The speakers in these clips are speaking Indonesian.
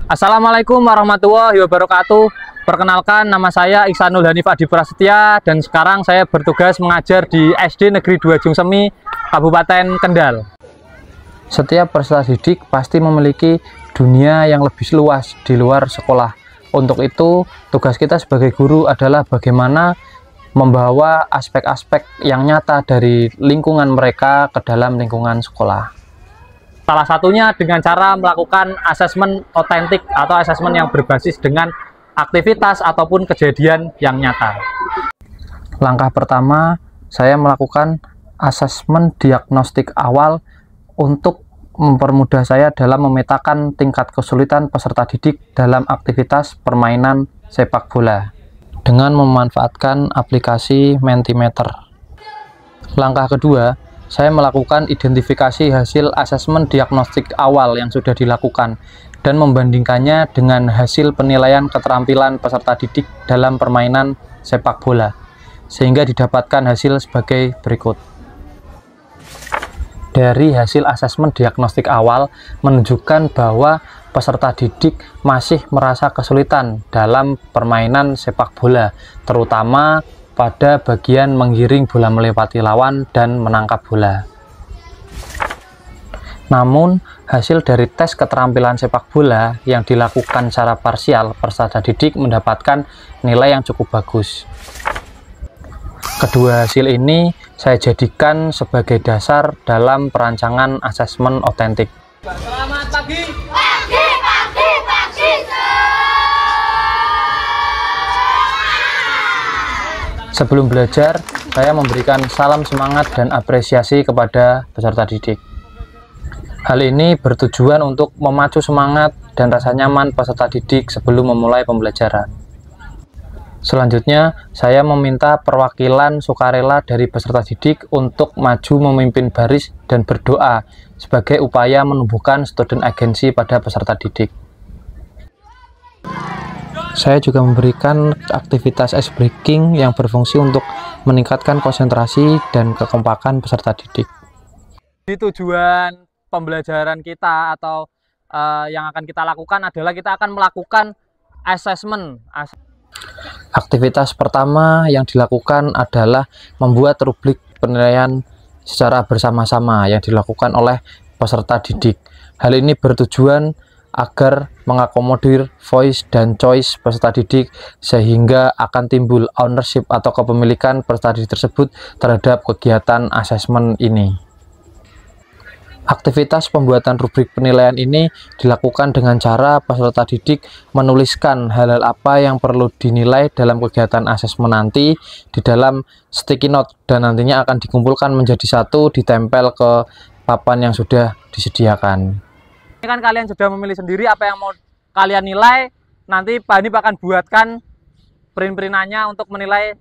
Assalamualaikum warahmatullahi wabarakatuh. Perkenalkan, nama saya Ihsanul Hanif Adi Prasetya dan sekarang saya bertugas mengajar di SD Negeri 2 Jungsemi, Kabupaten Kendal. Setiap peserta didik pasti memiliki dunia yang lebih luas di luar sekolah. Untuk itu, tugas kita sebagai guru adalah bagaimana membawa aspek-aspek yang nyata dari lingkungan mereka ke dalam lingkungan sekolah. Salah satunya dengan cara melakukan asesmen otentik atau asesmen yang berbasis dengan aktivitas ataupun kejadian yang nyata. Langkah pertama, saya melakukan asesmen diagnostik awal untuk mempermudah saya dalam memetakan tingkat kesulitan peserta didik dalam aktivitas permainan sepak bola dengan memanfaatkan aplikasi Mentimeter. Langkah kedua, saya melakukan identifikasi hasil asesmen diagnostik awal yang sudah dilakukan dan membandingkannya dengan hasil penilaian keterampilan peserta didik dalam permainan sepak bola, sehingga didapatkan hasil sebagai berikut. Dari hasil asesmen diagnostik awal menunjukkan bahwa peserta didik masih merasa kesulitan dalam permainan sepak bola, terutama pada bagian menggiring bola melewati lawan dan menangkap bola. Namun, hasil dari tes keterampilan sepak bola yang dilakukan secara parsial, peserta didik mendapatkan nilai yang cukup bagus. Kedua hasil ini saya jadikan sebagai dasar dalam perancangan asesmen otentik. Selamat pagi. Sebelum belajar, saya memberikan salam semangat dan apresiasi kepada peserta didik. Hal ini bertujuan untuk memacu semangat dan rasa nyaman peserta didik sebelum memulai pembelajaran. Selanjutnya, saya meminta perwakilan sukarela dari peserta didik untuk maju memimpin baris dan berdoa sebagai upaya menumbuhkan student agency pada peserta didik. Saya juga memberikan aktivitas ice breaking yang berfungsi untuk meningkatkan konsentrasi dan kekompakan peserta didik. Tujuan pembelajaran kita atau yang akan kita lakukan adalah kita akan melakukan assessment. Aktivitas pertama yang dilakukan adalah membuat rubrik penilaian secara bersama-sama yang dilakukan oleh peserta didik. Hal ini bertujuan agar mengakomodir voice dan choice peserta didik sehingga akan timbul ownership atau kepemilikan peserta didik tersebut terhadap kegiatan asesmen ini. Aktivitas pembuatan rubrik penilaian ini dilakukan dengan cara peserta didik menuliskan hal-hal apa yang perlu dinilai dalam kegiatan asesmen nanti di dalam sticky note dan nantinya akan dikumpulkan menjadi satu, ditempel ke papan yang sudah disediakan. Ini kan kalian sudah memilih sendiri apa yang mau kalian nilai. Nanti Pak Hanif akan buatkan print-printannya untuk menilai.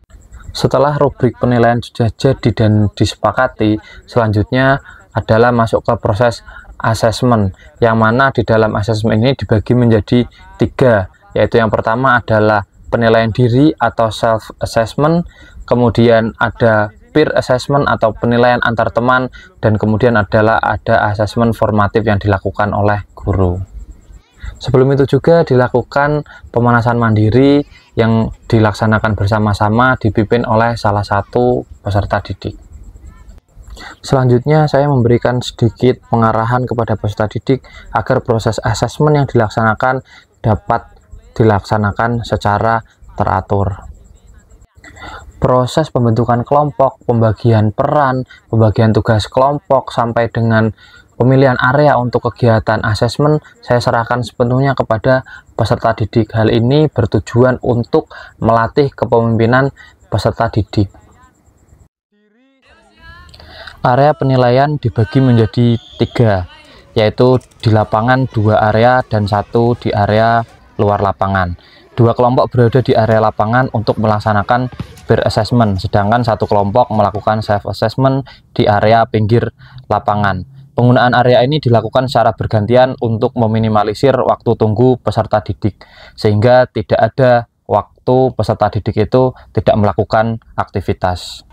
Setelah rubrik penilaian sudah jadi dan disepakati, selanjutnya adalah masuk ke proses asesmen, yang mana di dalam asesmen ini dibagi menjadi 3, yaitu yang pertama adalah penilaian diri atau self assessment, kemudian ada peer assessment atau penilaian antar teman, dan kemudian ada asesmen formatif yang dilakukan oleh guru. Sebelum itu juga dilakukan pemanasan mandiri yang dilaksanakan bersama-sama dipimpin oleh salah satu peserta didik. Selanjutnya saya memberikan sedikit pengarahan kepada peserta didik agar proses asesmen yang dilaksanakan dapat dilaksanakan secara teratur. Proses pembentukan kelompok, pembagian peran, pembagian tugas kelompok, sampai dengan pemilihan area untuk kegiatan asesmen saya serahkan sepenuhnya kepada peserta didik. Hal ini bertujuan untuk melatih kepemimpinan peserta didik. Area penilaian dibagi menjadi 3, yaitu di lapangan 2 area dan 1 di area luar lapangan. 2 kelompok berada di area lapangan untuk melaksanakan peer assessment, sedangkan 1 kelompok melakukan self assessment di area pinggir lapangan. Penggunaan area ini dilakukan secara bergantian untuk meminimalisir waktu tunggu peserta didik, sehingga tidak ada waktu peserta didik itu tidak melakukan aktivitas.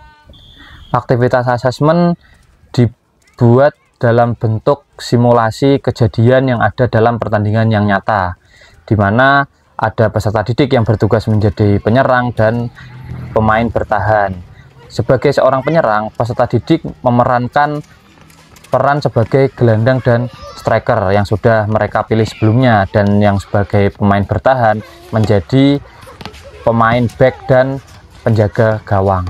Aktivitas asesmen dibuat dalam bentuk simulasi kejadian yang ada dalam pertandingan yang nyata, di mana ada peserta didik yang bertugas menjadi penyerang dan pemain bertahan. Sebagai seorang penyerang, peserta didik memerankan peran sebagai gelandang dan striker yang sudah mereka pilih sebelumnya, dan yang sebagai pemain bertahan menjadi pemain back dan penjaga gawang.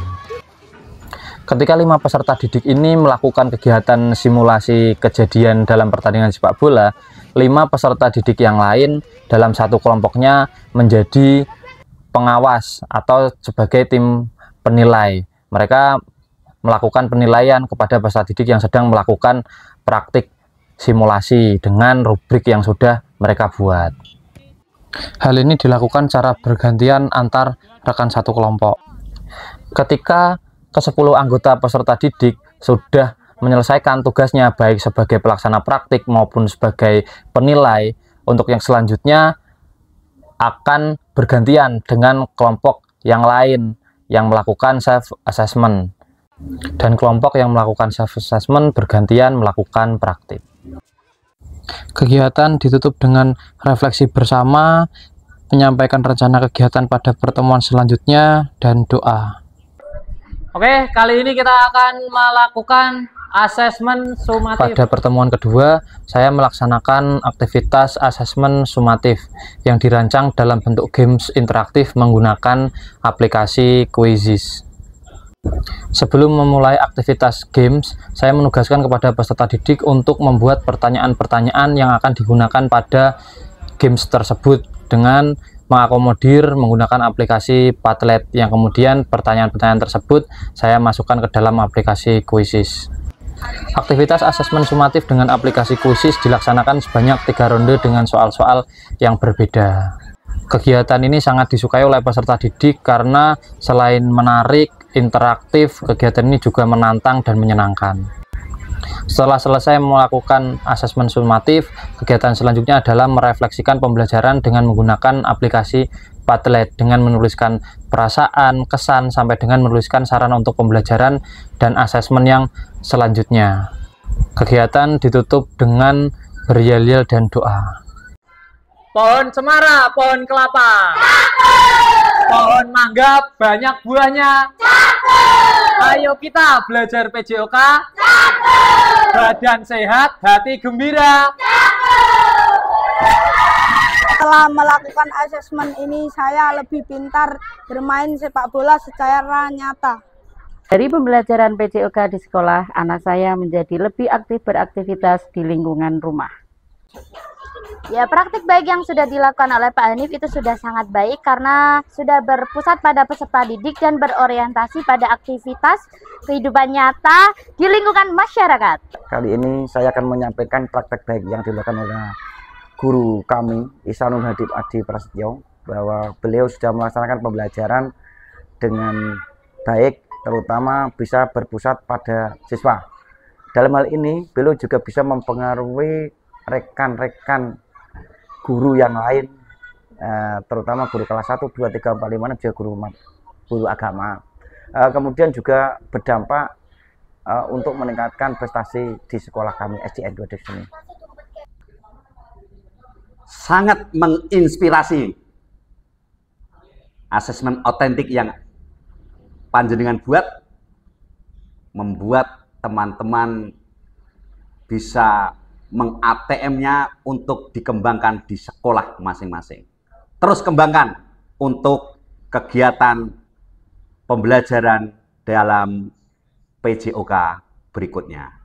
Ketika 5 peserta didik ini melakukan kegiatan simulasi kejadian dalam pertandingan sepak bola, 5 peserta didik yang lain dalam satu kelompoknya menjadi pengawas atau sebagai tim penilai. Mereka melakukan penilaian kepada peserta didik yang sedang melakukan praktik simulasi dengan rubrik yang sudah mereka buat. Hal ini dilakukan secara bergantian antar rekan satu kelompok. Ketika ke-10 anggota peserta didik sudah menyelesaikan tugasnya baik sebagai pelaksana praktik maupun sebagai penilai, untuk yang selanjutnya akan bergantian dengan kelompok yang lain yang melakukan self assessment, dan kelompok yang melakukan self assessment bergantian melakukan praktik. Kegiatan ditutup dengan refleksi bersama, menyampaikan rencana kegiatan pada pertemuan selanjutnya, dan doa. Oke, kali ini kita akan melakukan asesmen sumatif. Pada pertemuan kedua, saya melaksanakan aktivitas asesmen sumatif yang dirancang dalam bentuk games interaktif menggunakan aplikasi Quizzes. Sebelum memulai aktivitas games, saya menugaskan kepada peserta didik untuk membuat pertanyaan-pertanyaan yang akan digunakan pada games tersebut dengan mengakomodir menggunakan aplikasi Padlet, yang kemudian pertanyaan-pertanyaan tersebut saya masukkan ke dalam aplikasi Quizzes. Aktivitas asesmen sumatif dengan aplikasi Quizzes dilaksanakan sebanyak 3 ronde dengan soal-soal yang berbeda. Kegiatan ini sangat disukai oleh peserta didik karena selain menarik, interaktif, kegiatan ini juga menantang dan menyenangkan. Setelah selesai melakukan asesmen sumatif, kegiatan selanjutnya adalah merefleksikan pembelajaran dengan menggunakan aplikasi Padlet dengan menuliskan perasaan, kesan, sampai dengan menuliskan saran untuk pembelajaran dan asesmen yang selanjutnya. Kegiatan ditutup dengan beryel-yel dan doa. Pohon cemara, pohon kelapa. Pohon mangga, banyak buahnya. Ayo kita belajar PJOK. Badan sehat, hati gembira. Setelah melakukan asesmen ini, saya lebih pintar bermain sepak bola secara nyata. Dari pembelajaran PJOK di sekolah, anak saya menjadi lebih aktif beraktivitas di lingkungan rumah. Ya, praktik baik yang sudah dilakukan oleh Pak Hanif itu sudah sangat baik karena sudah berpusat pada peserta didik dan berorientasi pada aktivitas kehidupan nyata di lingkungan masyarakat. Kali ini saya akan menyampaikan praktek baik yang dilakukan oleh guru kami, Ihsanul Hadib Adi Prasetyo, bahwa beliau sudah melaksanakan pembelajaran dengan baik, terutama bisa berpusat pada siswa. Dalam hal ini, beliau juga bisa mempengaruhi rekan-rekan guru yang lain, terutama guru kelas 1, 2, 3, 4, 5, juga guru agama. Kemudian juga berdampak untuk meningkatkan prestasi di sekolah kami SDN 2 Desa ini. Sangat menginspirasi asesmen otentik yang panjenengan buat, membuat teman-teman bisa meng-ATM-nya untuk dikembangkan di sekolah masing-masing. Terus kembangkan untuk kegiatan pembelajaran dalam PJOK berikutnya.